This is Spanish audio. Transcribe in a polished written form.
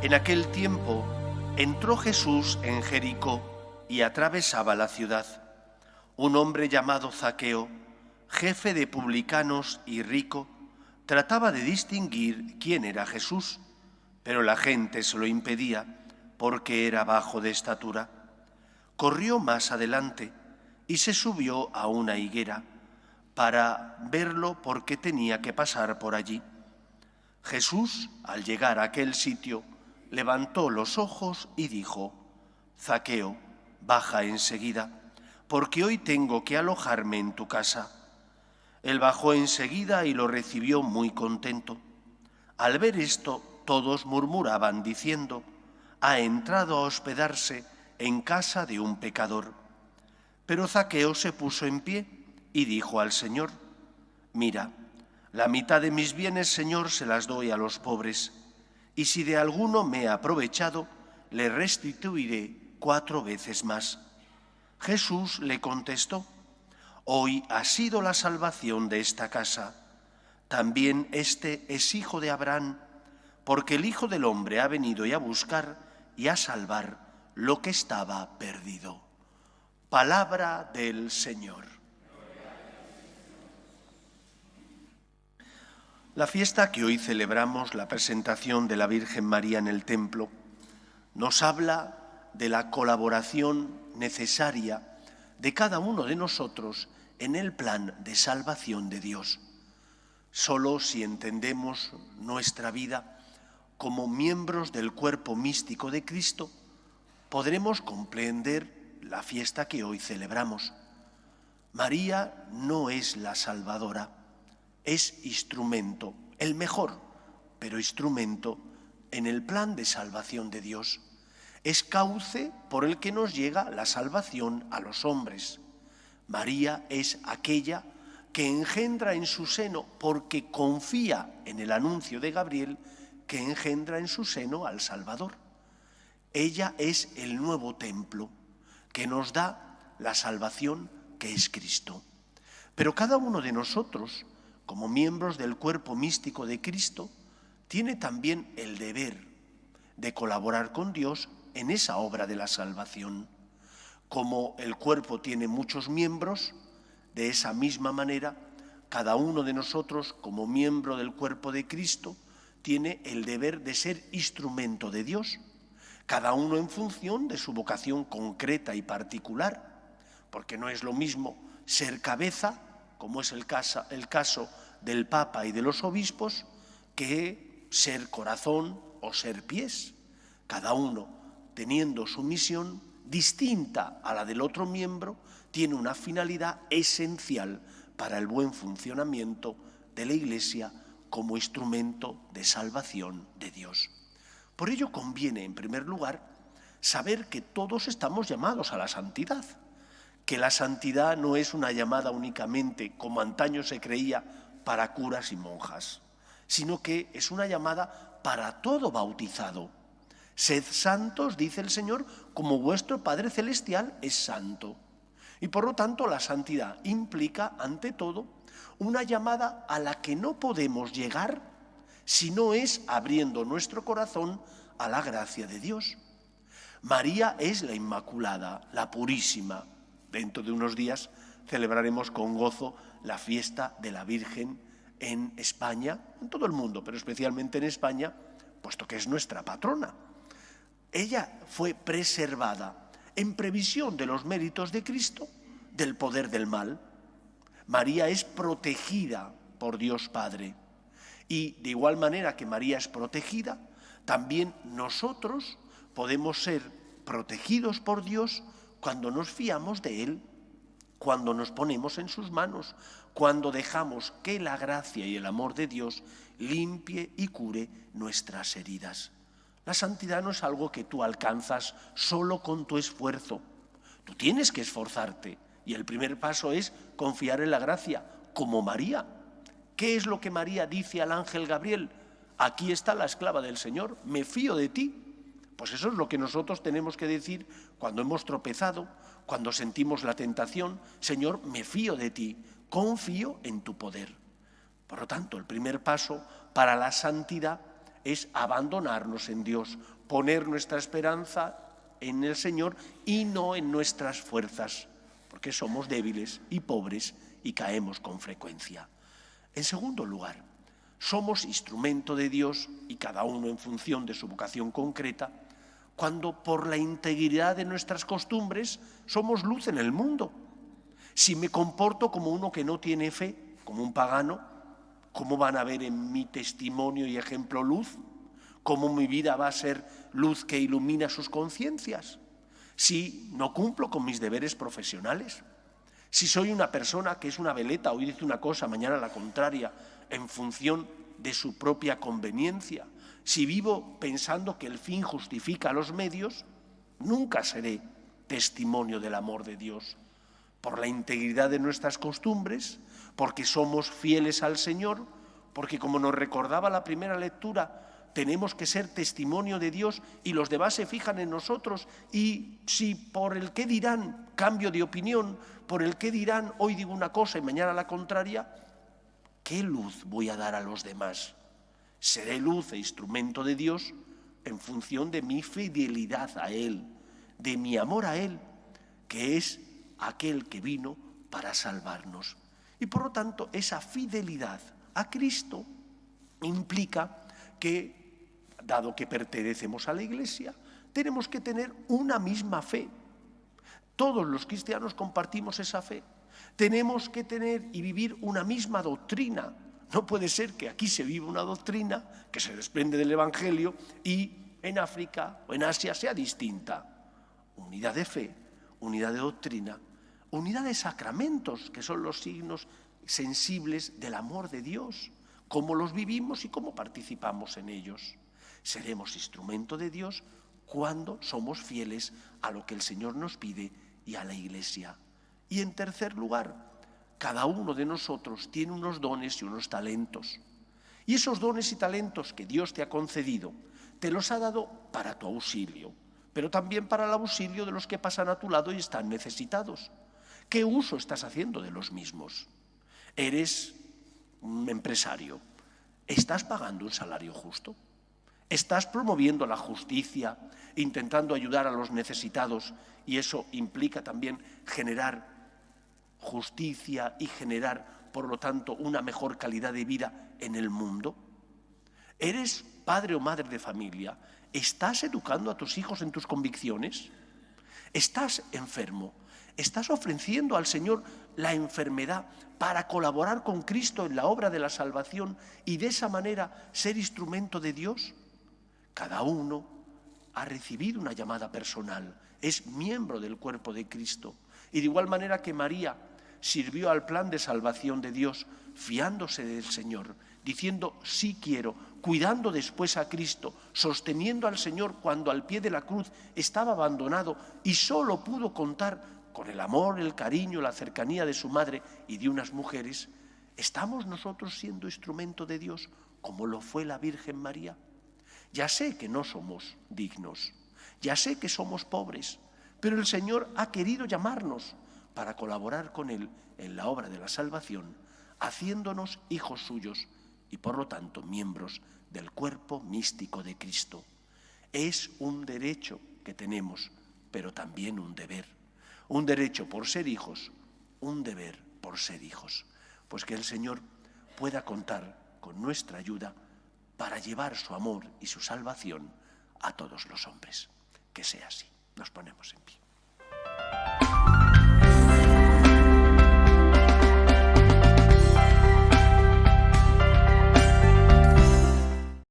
En aquel tiempo entró Jesús en Jericó y atravesaba la ciudad. Un hombre llamado Zaqueo, jefe de publicanos y rico, trataba de distinguir quién era Jesús, pero la gente se lo impedía porque era bajo de estatura. Corrió más adelante y se subió a una higuera para verlo porque tenía que pasar por allí. Jesús, al llegar a aquel sitio, levantó los ojos y dijo: Zaqueo, baja enseguida, porque hoy tengo que alojarme en tu casa. Él bajó enseguida y lo recibió muy contento. Al ver esto, todos murmuraban diciendo: ha entrado a hospedarse en casa de un pecador. Pero Zaqueo se puso en pie y dijo al Señor: mira, la mitad de mis bienes, Señor, se las doy a los pobres, y si de alguno me he aprovechado, le restituiré 4 veces más. Jesús le contestó: hoy ha sido la salvación de esta casa. También este es hijo de Abraham, porque el Hijo del Hombre ha venido a buscar y a salvar lo que estaba perdido. Palabra del Señor. La fiesta que hoy celebramos, la presentación de la Virgen María en el templo, nos habla de la colaboración necesaria de cada uno de nosotros en el plan de salvación de Dios. Solo si entendemos nuestra vida como miembros del cuerpo místico de Cristo, podremos comprender la fiesta que hoy celebramos. María no es la salvadora, es instrumento, el mejor, pero instrumento en el plan de salvación de Dios. Es cauce por el que nos llega la salvación a los hombres. María es aquella que engendra en su seno, porque confía en el anuncio de Gabriel, que engendra en su seno al Salvador. Ella es el nuevo templo que nos da la salvación, que es Cristo. Pero cada uno de nosotros, como miembros del cuerpo místico de Cristo, tiene también el deber de colaborar con Dios en esa obra de la salvación. Como el cuerpo tiene muchos miembros, de esa misma manera, cada uno de nosotros, como miembro del cuerpo de Cristo, tiene el deber de ser instrumento de Dios, cada uno en función de su vocación concreta y particular, porque no es lo mismo ser cabeza, como es el caso del Papa y de los obispos, que ser corazón o ser pies, cada uno teniendo su misión distinta a la del otro miembro, tiene una finalidad esencial para el buen funcionamiento de la Iglesia como instrumento de salvación de Dios. Por ello conviene, en primer lugar, saber que todos estamos llamados a la santidad, que la santidad no es una llamada únicamente, como antaño se creía, para curas y monjas, sino que es una llamada para todo bautizado. Sed santos, dice el Señor, como vuestro Padre Celestial es santo. Y por lo tanto la santidad implica, ante todo, una llamada a la que no podemos llegar si no es abriendo nuestro corazón a la gracia de Dios. María es la Inmaculada, la Purísima. Dentro de unos días celebraremos con gozo la fiesta de la Virgen en España, en todo el mundo, pero especialmente en España, puesto que es nuestra patrona. Ella fue preservada en previsión de los méritos de Cristo del poder del mal. María es protegida por Dios Padre. Y de igual manera que María es protegida, también nosotros podemos ser protegidos por Dios cuando nos fiamos de Él, cuando nos ponemos en sus manos, cuando dejamos que la gracia y el amor de Dios limpie y cure nuestras heridas. La santidad no es algo que tú alcanzas solo con tu esfuerzo. Tú tienes que esforzarte y el primer paso es confiar en la gracia, como María. ¿Qué es lo que María dice al ángel Gabriel? Aquí está la esclava del Señor, me fío de ti. Pues eso es lo que nosotros tenemos que decir cuando hemos tropezado, cuando sentimos la tentación. Señor, me fío de ti, confío en tu poder. Por lo tanto, el primer paso para la santidad es abandonarnos en Dios, poner nuestra esperanza en el Señor y no en nuestras fuerzas, porque somos débiles y pobres y caemos con frecuencia. En segundo lugar, somos instrumento de Dios, y cada uno en función de su vocación concreta, cuando por la integridad de nuestras costumbres somos luz en el mundo. Si me comporto como uno que no tiene fe, como un pagano, ¿cómo van a ver en mi testimonio y ejemplo luz? ¿Cómo mi vida va a ser luz que ilumina sus conciencias? Si no cumplo con mis deberes profesionales, si soy una persona que es una veleta, hoy dice una cosa, mañana la contraria, en función de su propia conveniencia, si vivo pensando que el fin justifica los medios, nunca seré testimonio del amor de Dios. Por la integridad de nuestras costumbres, porque somos fieles al Señor, porque como nos recordaba la primera lectura, tenemos que ser testimonio de Dios y los demás se fijan en nosotros, y si por el qué dirán cambio de opinión, por el qué dirán hoy digo una cosa y mañana la contraria, ¿qué luz voy a dar a los demás? Seré luz e instrumento de Dios en función de mi fidelidad a Él, de mi amor a Él, que es aquel que vino para salvarnos. Y por lo tanto, esa fidelidad a Cristo implica que, dado que pertenecemos a la Iglesia, tenemos que tener una misma fe. Todos los cristianos compartimos esa fe. Tenemos que tener y vivir una misma doctrina. No puede ser que aquí se viva una doctrina que se desprende del Evangelio y en África o en Asia sea distinta. Unidad de fe, unidad de doctrina, unidad de sacramentos, que son los signos sensibles del amor de Dios, cómo los vivimos y cómo participamos en ellos. Seremos instrumento de Dios cuando somos fieles a lo que el Señor nos pide y a la Iglesia. Y en tercer lugar, cada uno de nosotros tiene unos dones y unos talentos. Y esos dones y talentos que Dios te ha concedido, te los ha dado para tu auxilio, pero también para el auxilio de los que pasan a tu lado y están necesitados. ¿Qué uso estás haciendo de los mismos? ¿Eres un empresario? ¿Estás pagando un salario justo? ¿Estás promoviendo la justicia, intentando ayudar a los necesitados? Y eso implica también generar justicia y generar, por lo tanto, una mejor calidad de vida en el mundo. ¿Eres padre o madre de familia? ¿Estás educando a tus hijos en tus convicciones? ¿Estás enfermo? ¿Estás ofreciendo al Señor la enfermedad para colaborar con Cristo en la obra de la salvación y de esa manera ser instrumento de Dios? Cada uno ha recibido una llamada personal, es miembro del cuerpo de Cristo. Y de igual manera que María sirvió al plan de salvación de Dios, fiándose del Señor, diciendo sí quiero, cuidando después a Cristo, sosteniendo al Señor cuando al pie de la cruz estaba abandonado y solo pudo contar con el amor, el cariño, la cercanía de su madre y de unas mujeres. ¿Estamos nosotros siendo instrumento de Dios como lo fue la Virgen María? Ya sé que no somos dignos, ya sé que somos pobres, pero el Señor ha querido llamarnos para colaborar con Él en la obra de la salvación, haciéndonos hijos suyos y por lo tanto miembros del cuerpo místico de Cristo. Es un derecho que tenemos, pero también un deber. Un derecho por ser hijos, un deber por ser hijos. Pues que el Señor pueda contar con nuestra ayuda para llevar su amor y su salvación a todos los hombres. Que sea así. Nos ponemos en pie.